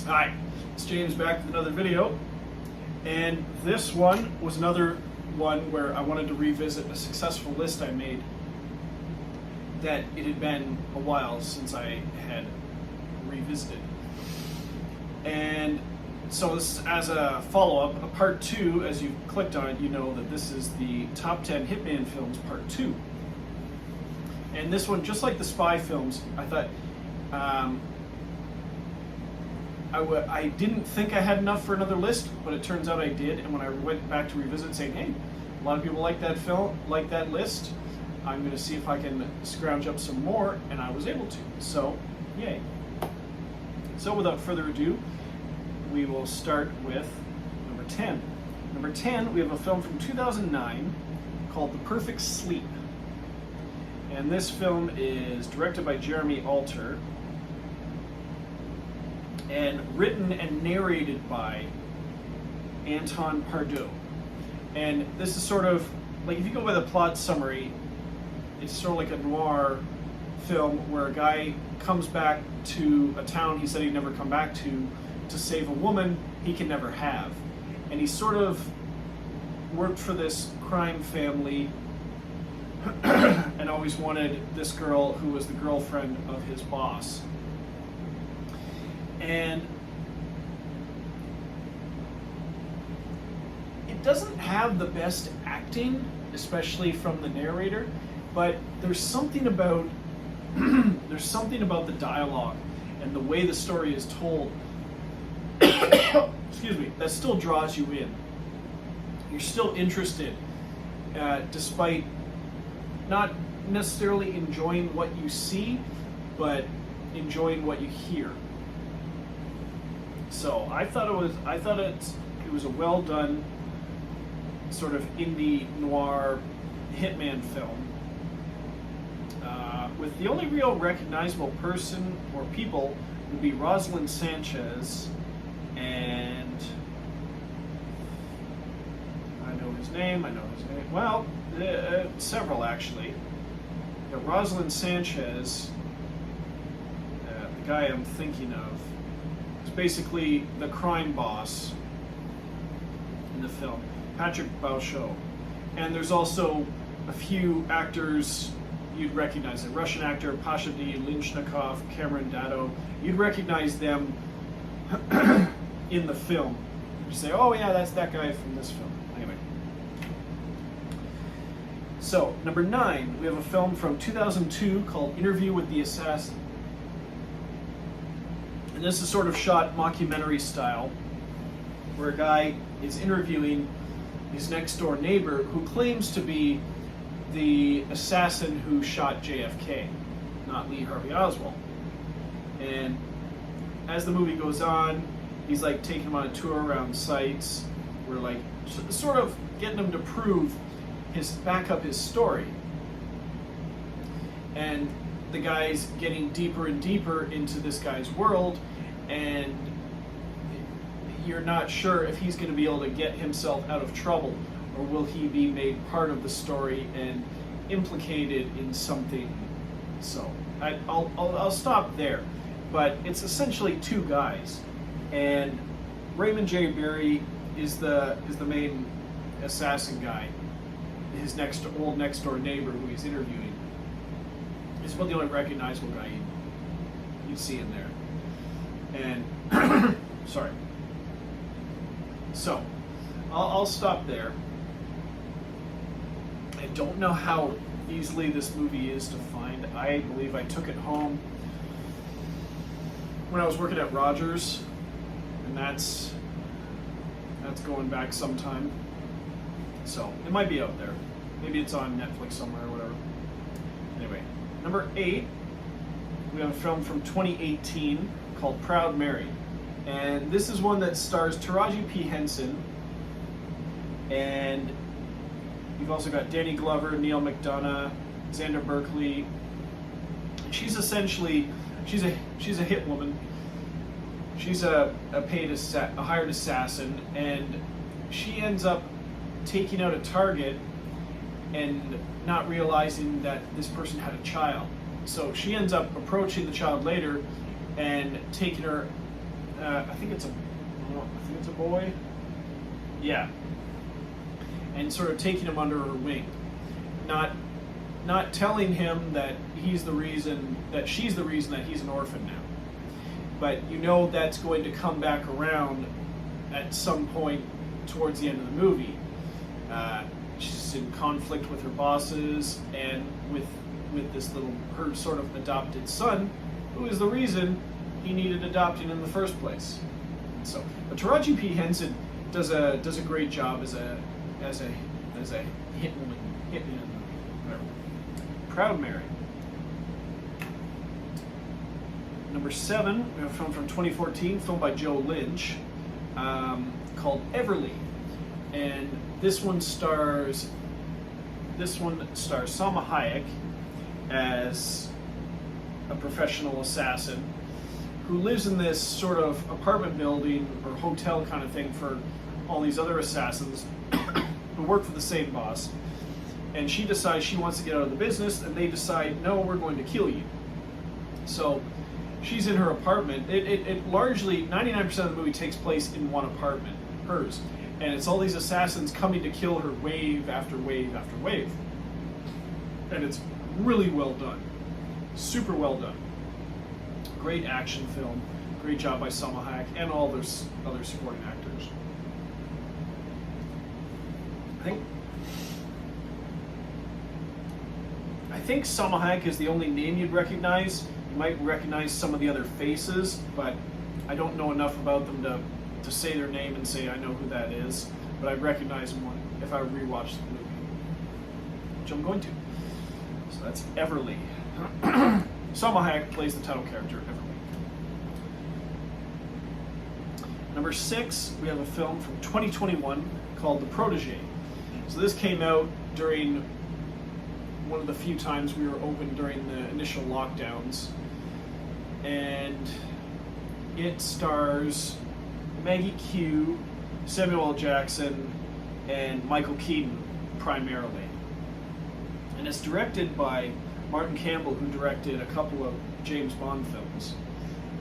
Hi, it's James back with another video, and this one was another one where I wanted to revisit a successful list I made that it had been a while since I had revisited. And so this is as a follow-up, a part 2. As you clicked on it, you know that this is the top 10 Hitman films part 2. And this one, just like the spy films, I thought I didn't think I had enough for another list, but it turns out I did. And when I went back to revisit, saying, "Hey, a lot of people like that film, like that list. I'm going to see if I can scrounge up some more," and I was able to. So, yay! So, without further ado, we will start with number 10. Number 10, we have a film from 2009 called The Perfect Sleep. And this film is directed by Jeremy Alter and written and narrated by Anton Pardo. And this is sort of, like, if you go by the plot summary, it's sort of like a noir film where a guy comes back to a town he said he'd never come back to save a woman he can never have. And he sort of worked for this crime family and always wanted this girl who was the girlfriend of his boss. And it doesn't have the best acting, especially from the narrator, but there's something about the dialogue and the way the story is told excuse me, that still draws you in. You're still interested, despite not necessarily enjoying what you see, but enjoying what you hear. So I thought it was a well done sort of indie noir hitman film, with the only real recognizable person or people would be Rosalind Sanchez, and I know his name. Well, several actually. Rosalind Sanchez, the guy I'm thinking of, is basically the crime boss in the film, Patrick Bauchot. And there's also a few actors you'd recognize. A Russian actor, Pasha D. Lynchnikov, Cameron Dado. You'd recognize them in the film. You say, "Oh yeah, that's that guy from this film." Anyway. So, number 9, we have a film from 2002 called Interview with the Assassin. And this is sort of shot mockumentary style, where a guy is interviewing his next door neighbor who claims to be the assassin who shot JFK, not Lee Harvey Oswald. And as the movie goes on, he's like taking him on a tour around sites. We're like sort of getting him to back up his story. And the guy's getting deeper and deeper into this guy's world, and you're not sure if he's going to be able to get himself out of trouble, or will he be made part of the story and implicated in something. So I'll stop there. But it's essentially two guys, and Raymond J. Barry is the main assassin guy, his next door neighbor who he's interviewing. He's about the only recognizable guy you see in there. And sorry. So I'll stop there. I don't know how easily this movie is to find. I believe I took it home when I was working at Rogers, and that's going back some time. So it might be out there. Maybe it's on Netflix somewhere or whatever. Anyway, number 8, we have a film from 2018 called Proud Mary. And this is one that stars Taraji P. Henson, and you've also got Danny Glover, Neil McDonough, Xander Berkeley. She's essentially she's a hit woman. She's a hired assassin, and she ends up taking out a target and not realizing that this person had a child. So she ends up approaching the child later and taking her I think it's a boy. Yeah, and sort of taking him under her wing, not telling him that she's the reason that he's an orphan now. But you know that's going to come back around at some point towards the end of the movie. She's in conflict with her bosses and with this her sort of adopted son, who is the reason he needed adopting in the first place. So, but Taraji P. Henson does a great job as a hitman, whatever. Proud Mary. Number 7, we have a film from 2014, filmed by Joe Lynch, called Everly, and this one stars Salma Hayek as a professional assassin who lives in this sort of apartment building or hotel kind of thing for all these other assassins who work for the same boss. And she decides she wants to get out of the business, and they decide, no, we're going to kill you. So she's in her apartment. It largely, 99% of the movie takes place in one apartment, hers. And it's all these assassins coming to kill her wave after wave after wave. And it's really well done. Super well done. Great action film. Great job by Salma Hayek and all those other supporting actors. I think Salma Hayek is the only name you'd recognize. You might recognize some of the other faces, but I don't know enough about them to say their name and say I know who that is. But I'd recognize them if I rewatch the movie, which I'm going to. So that's Everly. Salma Hayek plays the title character, Everly. Number 6, we have a film from 2021 called The Protege. So this came out during one of the few times we were open during the initial lockdowns. And it stars Maggie Q, Samuel L. Jackson, and Michael Keaton primarily. And it's directed by Martin Campbell, who directed a couple of James Bond films.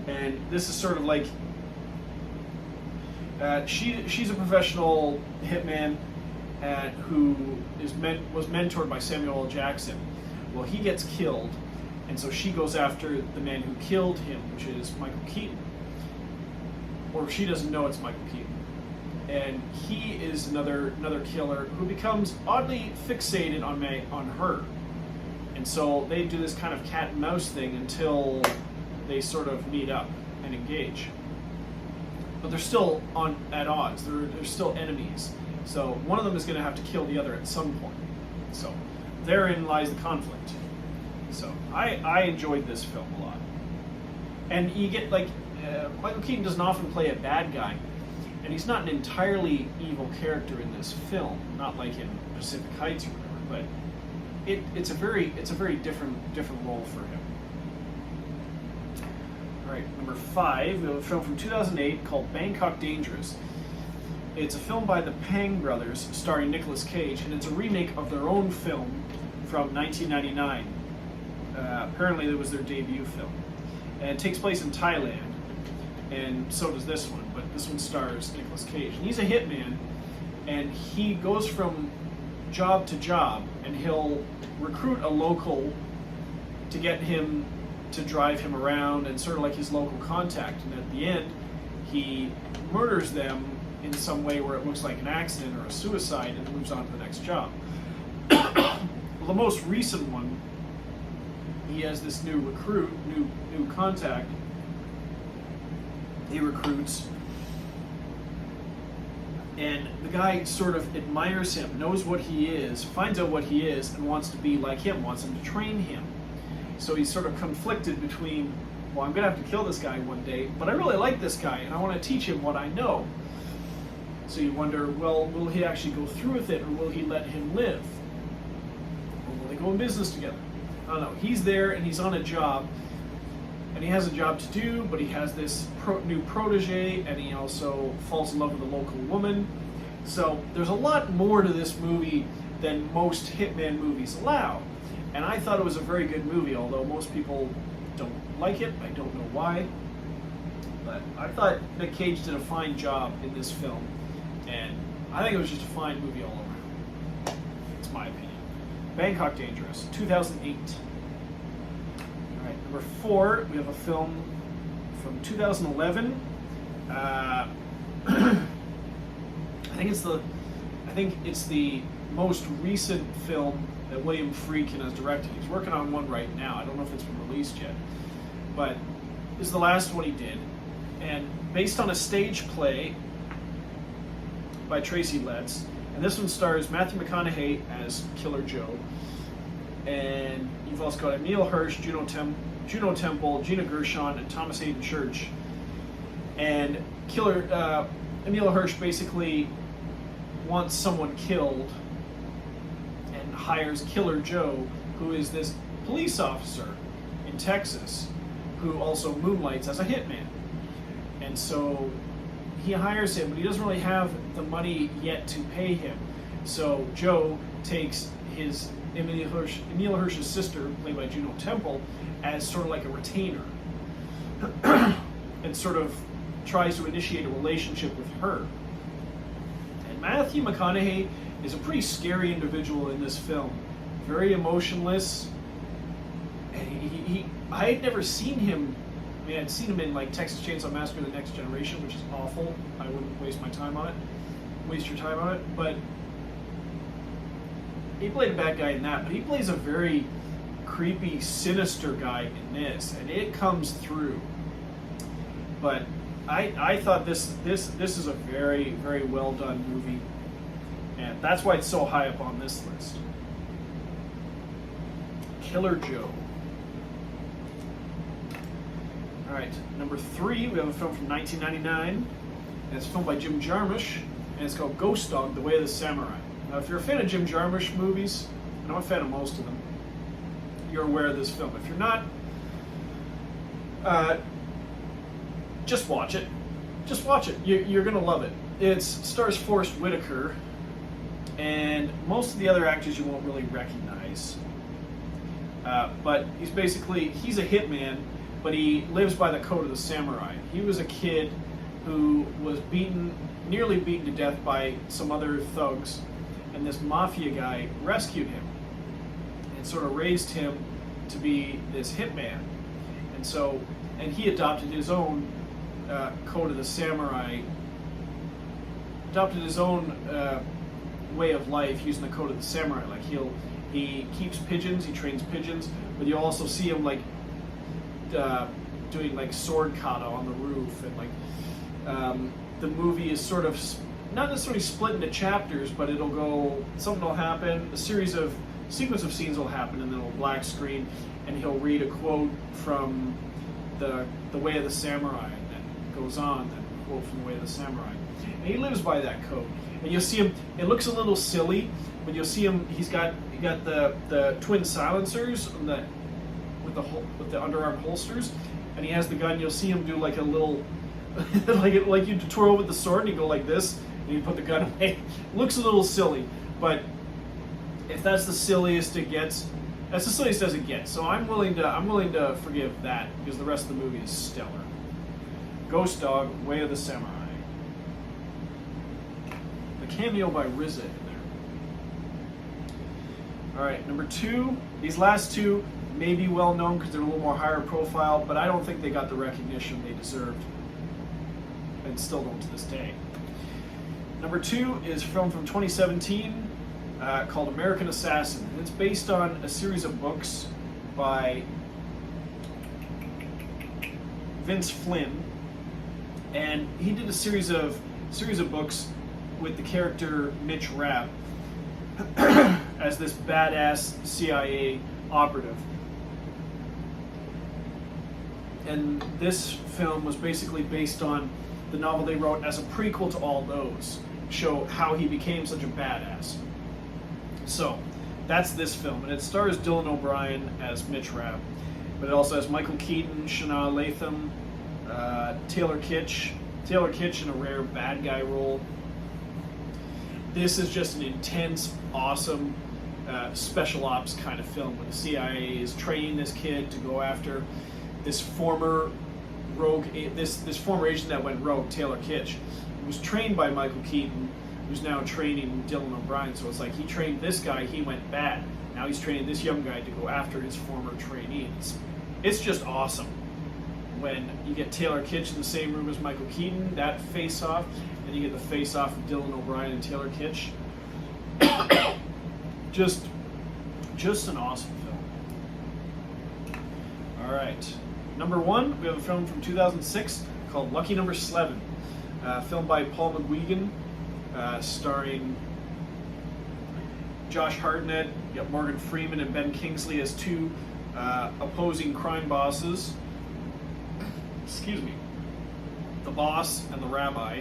And this is sort of like she's a professional hitman who was mentored by Samuel L. Jackson. Well, he gets killed, and so she goes after the man who killed him, which is Michael Keaton. Or she doesn't know it's Michael Keaton. And he is another killer who becomes oddly fixated on her. And so they do this kind of cat and mouse thing until they sort of meet up and engage. But they're still at odds. They're still enemies. So one of them is going to have to kill the other at some point. So therein lies the conflict. So I enjoyed this film a lot. And you get Michael Keaton doesn't often play a bad guy, and he's not an entirely evil character in this film, not like in Pacific Heights or whatever. But it's a very different role for him. All right, number 5, we have a film from 2008 called Bangkok Dangerous. It's a film by the Pang brothers starring Nicolas Cage, and it's a remake of their own film from 1999. Apparently it was their debut film. And it takes place in Thailand, and so does this one, but this one stars Nicolas Cage. And he's a hitman, and he goes from job to job, and he'll recruit a local to get him to drive him around and sort of like his local contact. And at the end, he murders them in some way where it looks like an accident or a suicide and moves on to the next job. Well, the most recent one, he has this new contact. He recruits, and the guy sort of admires him, knows what he is, finds out what he is, and wants to be like him, wants him to train him. So he's sort of conflicted between, well, I'm going to have to kill this guy one day, but I really like this guy, and I want to teach him what I know. So you wonder, well, will he actually go through with it, or will he let him live? Or will they go in business together? I don't know. He's there, and he's on a job, and he has a job to do, but he has this new protege, and he also falls in love with a local woman. So there's a lot more to this movie than most Hitman movies allow. And I thought it was a very good movie, although most people don't like it. I don't know why. But I thought Nick Cage did a fine job in this film, and I think it was just a fine movie all around. It's my opinion. Bangkok Dangerous, 2008. All right, number 4, we have a film from 2011. I think it's the most recent film that William Friedkin has directed. He's working on one right now. I don't know if it's been released yet, but this is the last one he did, and based on a stage play by Tracy Letts. And this one stars Matthew McConaughey as Killer Joe, and you've also got Emile Hirsch, Juno Temple, Gina Gershon, and Thomas Hayden Church. And Emile Hirsch basically wants someone killed and hires Killer Joe, who is this police officer in Texas who also moonlights as a hitman. And so he hires him, but he doesn't really have the money yet to pay him. So Joe takes his Emile Hirsch's sister, played by Juno Temple, as sort of like a retainer, and sort of tries to initiate a relationship with her. And Matthew McConaughey is a pretty scary individual in this film, very emotionless. And I had never seen him. I mean, I'd seen him in like Texas Chainsaw Massacre: The Next Generation, which is awful. I wouldn't waste your time on it. But he played a bad guy in that. But he plays a very creepy, sinister guy in this, and it comes through. But I thought this is a very, very well done movie, and that's why it's so high up on this list. Killer Joe. All right, number 3, we have a film from 1999, and it's filmed by Jim Jarmusch, and it's called Ghost Dog: The Way of the Samurai. Now, if you're a fan of Jim Jarmusch movies, and I'm a fan of most of them, you're aware of this film. If you're not, just watch it. Just watch it. You're going to love it. It stars Forrest Whitaker, and most of the other actors you won't really recognize. But he's a hitman, but he lives by the code of the samurai. He was a kid who was nearly beaten to death by some other thugs, and this mafia guy rescued him and sort of raised him to be this hitman. And he adopted his own code of the samurai, adopted his own way of life using the code of the samurai. Like he keeps pigeons, he trains pigeons, but you'll also see him like doing like sword kata on the roof, and like the movie is sort of not necessarily split into chapters, but something will happen, sequence of scenes will happen, and then it'll black screen, and he'll read a quote from the Way of the Samurai, and then goes on, then a quote from the Way of the Samurai. And he lives by that code. And you'll see him, it looks a little silly, but you'll see him, he got the twin silencers with the underarm holsters, and he has the gun. You'll see him do like a little like you twirl with the sword, and you go like this, and you put the gun away. It looks a little silly, but if that's the silliest it gets, that's the silliest as it gets. So I'm willing to forgive that, because the rest of the movie is stellar. Ghost Dog: Way of the Samurai. The cameo by RZA in there. All right, number 2. These last 2 may be well known because they're a little more higher profile, but I don't think they got the recognition they deserved, and still don't to this day. Number 2 is a film from 2017 called American Assassin. And it's based on a series of books by Vince Flynn, and he did a series of books with the character Mitch Rapp as this badass CIA operative. And this film was basically based on the novel they wrote as a prequel to all those, show how he became such a badass. So that's this film, and it stars Dylan O'Brien as Mitch Rapp, but it also has Michael Keaton, Shana Latham, Taylor Kitsch in a rare bad guy role. This is just an intense, awesome special ops kind of film where the CIA is training this kid to go after this former rogue, this former agent that went rogue, Taylor Kitsch, was trained by Michael Keaton, who's now training Dylan O'Brien. So it's like he trained this guy, he went bad. Now he's training this young guy to go after his former trainees. It's just awesome when you get Taylor Kitsch in the same room as Michael Keaton, that face-off, and you get the face-off of Dylan O'Brien and Taylor Kitsch. just an awesome film. All right, number 1, we have a film from 2006 called Lucky Number Slevin, filmed by Paul McGuigan, starring Josh Hartnett. You got Morgan Freeman and Ben Kingsley as two opposing crime bosses. Excuse me. The boss and the rabbi.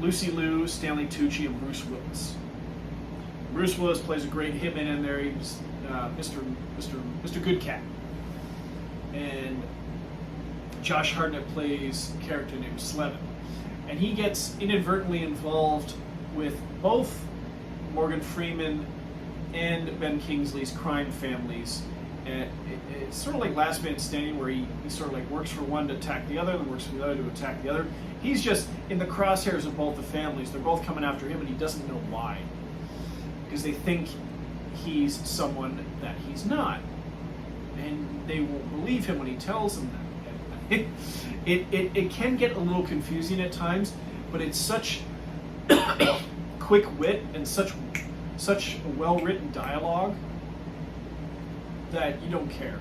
Lucy Liu, Stanley Tucci, and Bruce Willis. Bruce Willis plays a great hitman in there. He's Mr. Good Cat. And Josh Hartnett plays a character named Slevin. And he gets inadvertently involved with both Morgan Freeman and Ben Kingsley's crime families. And it's sort of like Last Man Standing, where he sort of like works for one to attack the other, and works for the other to attack the other. He's just in the crosshairs of both the families. They're both coming after him, and he doesn't know why. Because they think he's someone that he's not. And they won't believe him when he tells them that. It can get a little confusing at times, but it's such quick wit and such well-written dialogue that you don't care,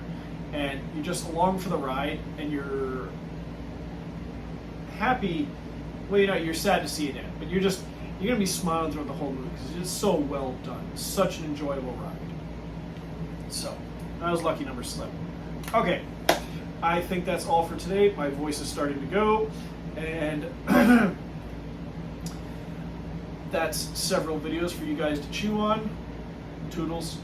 and you're just along for the ride, and you're happy. Well, you're sad to see it end, but you're gonna be smiling throughout the whole movie because it's just so well done. Such an enjoyable ride. So that was Lucky Number Slevin. Okay, I think that's all for today. My voice is starting to go, and that's several videos for you guys to chew on. Toodles.